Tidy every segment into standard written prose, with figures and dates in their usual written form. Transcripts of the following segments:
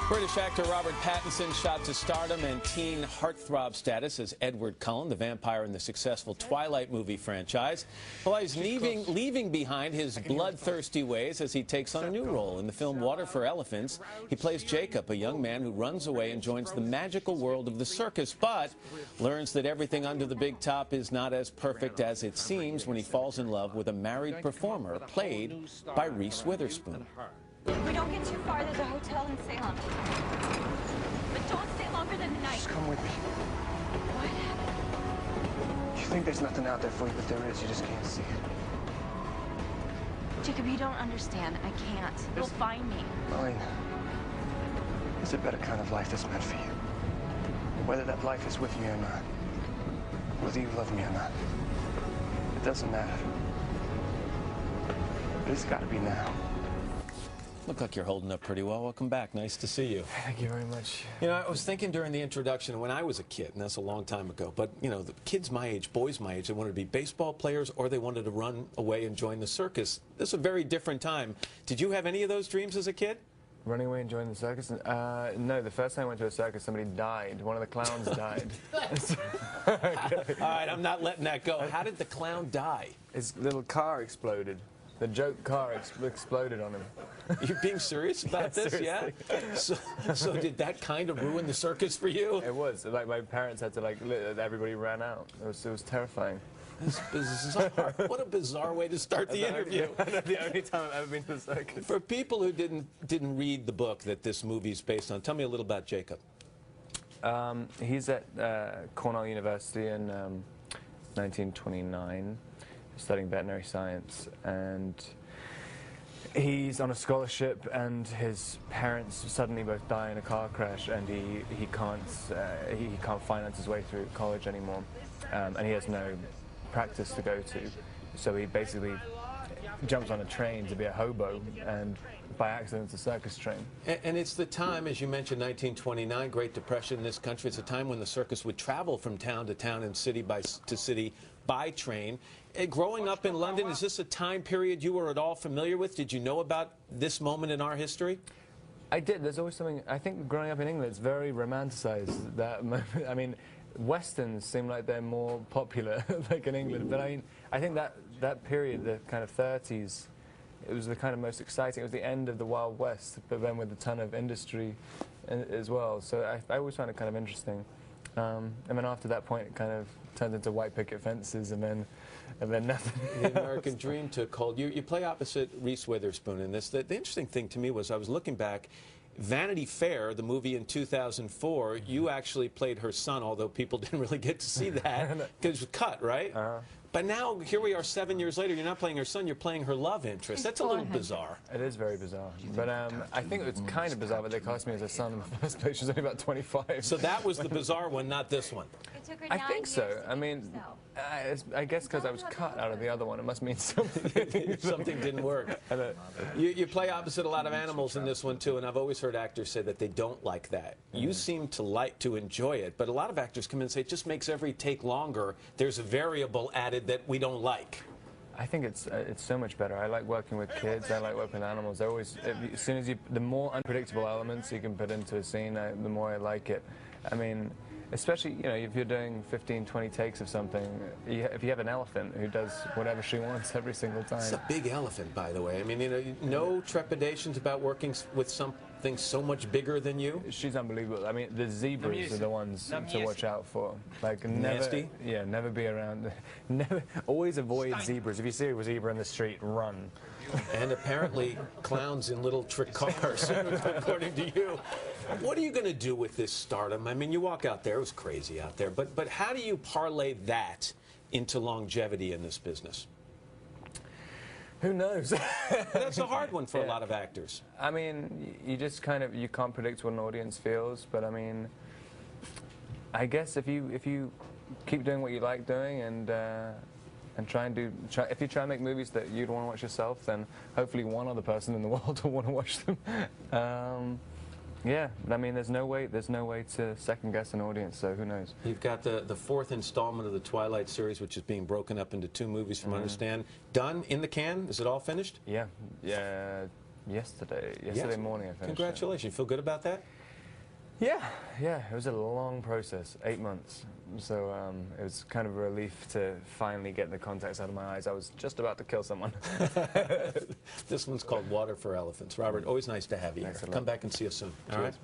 British actor Robert Pаттinson shot to stardom and teen heartthrob status as Edward Cullen, the vampire in the successful Twilight movie franchise. Well, he's leaving behind his bloodthirsty ways as he takes on a new role. In the film Water for Elephants, he plays Jacob, a young man who runs away and joins the magical world of the circus, but learns that everything under the big top is not as perfect as it seems when he falls in love with a married performer played by Reese Witherspoon. If we don't get too far, there's a hotel in Salem. But don't stay longer than the night. Just come with me. What? You think there's nothing out there for you, but there is. You just can't see it. Jacob, you don't understand. I can't. You'll find me. Mine. There's a better kind of life that's meant for you. Whether that life is with me or not. Whether you love me or not. It doesn't matter. But it's got to be now. Look like you're holding up pretty well. Welcome back. Nice to see you. Thank you very much. You know, I was thinking during the introduction, when I was a kid, and that's a long time ago, but, you know, the kids my age, boys my age, they wanted to be baseball players or they wanted to run away and join the circus. This is a very different time. Did you have any of those dreams as a kid? Running away and joining the circus? No, the first time I went to a circus, somebody died. One of the clowns died. All right, I'm not letting that go. How did the clown die? His little car exploded. The joke car exploded on him. You're being serious about this, seriously. yeah? So did that kind of ruin the circus for you? It was. Like, my parents had to, like, everybody ran out. It was terrifying. That's bizarre. What a bizarre way to start the interview. The only time I've ever been to the circus. For people who didn't read the book that this movie is based on, tell me a little about Jacob. He's at Cornell University in 1929. Studying veterinary science, and he's on a scholarship, and his parents suddenly both die in a car crash, and he can't finance his way through college anymore, and he has no practice to go to, so he basically jumps on a train to be a hobo, and by accident it's a circus train. And it's the time, as you mentioned, 1929, Great Depression in this country. It's a time when the circus would travel from town to town and city to city by train. Growing up in London, is this a time period you were at all familiar with? Did you know about this moment in our history? I did. There's always something, I think growing up in England, it's very romanticized, that moment. I mean, Westerns seem like they're more popular, like in England, but I think that period, the kind of 30s, it was the kind of most exciting. It was the end of the Wild West, but then with a ton of industry as well. So I always found it kind of interesting. And then after that point, it kind of turned into white picket fences, and then nothing. The American Dream took hold. You play opposite Reese Witherspoon in this. The interesting thing to me was I was looking back. Vanity Fair, the movie in 2004, you actually played her son, although people didn't really get to see that because it was cut, right? But now, here we are 7 years later, you're not playing her son, you're playing her love interest. That's a little bizarre. It is very bizarre. But I think it's kind of bizarre, but they cast me as a son in the first place. She was only about 25. So that was the bizarre one, not this one. I think so. I mean, I guess because I was cut out of the other one, it must mean something. Something didn't work. You play opposite a lot of animals in this one, too, and I've always heard actors say that they don't like that. You seem to enjoy it, but a lot of actors come in and say it just makes every take longer. There's a variable added that we don't like. I think it's so much better. I like working with kids. I like working with animals. They're always, as soon as the more unpredictable elements you can put into a scene, the more I like it. I mean, especially, you know, if you're doing 15, 20 takes of something, if you have an elephant who does whatever she wants every single time. It's a big elephant, by the way. I mean, you know, no trepidations about working with something so much bigger than you? She's unbelievable. I mean, the zebras are the ones to watch out for. Like, nasty? Yeah, never be around. Always avoid zebras. If you see a zebra in the street, run. And apparently clowns in little trick cars, according to you. What are you going to do with this stardom? I mean, you walk out there, it was crazy out there, but how do you parlay that into longevity in this business? Who knows? That's a hard one for a lot of actors. I mean, you just kind of, you can't predict what an audience feels, but I mean, I guess if you keep doing what you like doing and if you try and make movies that you'd want to watch yourself, then hopefully one other person in the world will want to watch them. Yeah, I mean, there's no way to second guess an audience, so who knows? You've got the fourth installment of the Twilight series, which is being broken up into 2 movies from Understand. Done, in the can? Is it all finished? Yeah. Yesterday morning I finished. Congratulations. You feel good about that? Yeah, it was a long process, 8 months. So it was kind of a relief to finally get the contacts out of my eyes. I was just about to kill someone. This one's called Water for Elephants. Robert, always nice to have you here. Come back and see us soon. All right?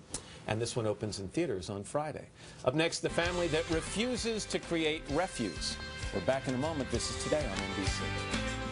And this one opens in theaters on Friday. Up next, the family that refuses to create refuse. We're back in a moment. This is Today on NBC.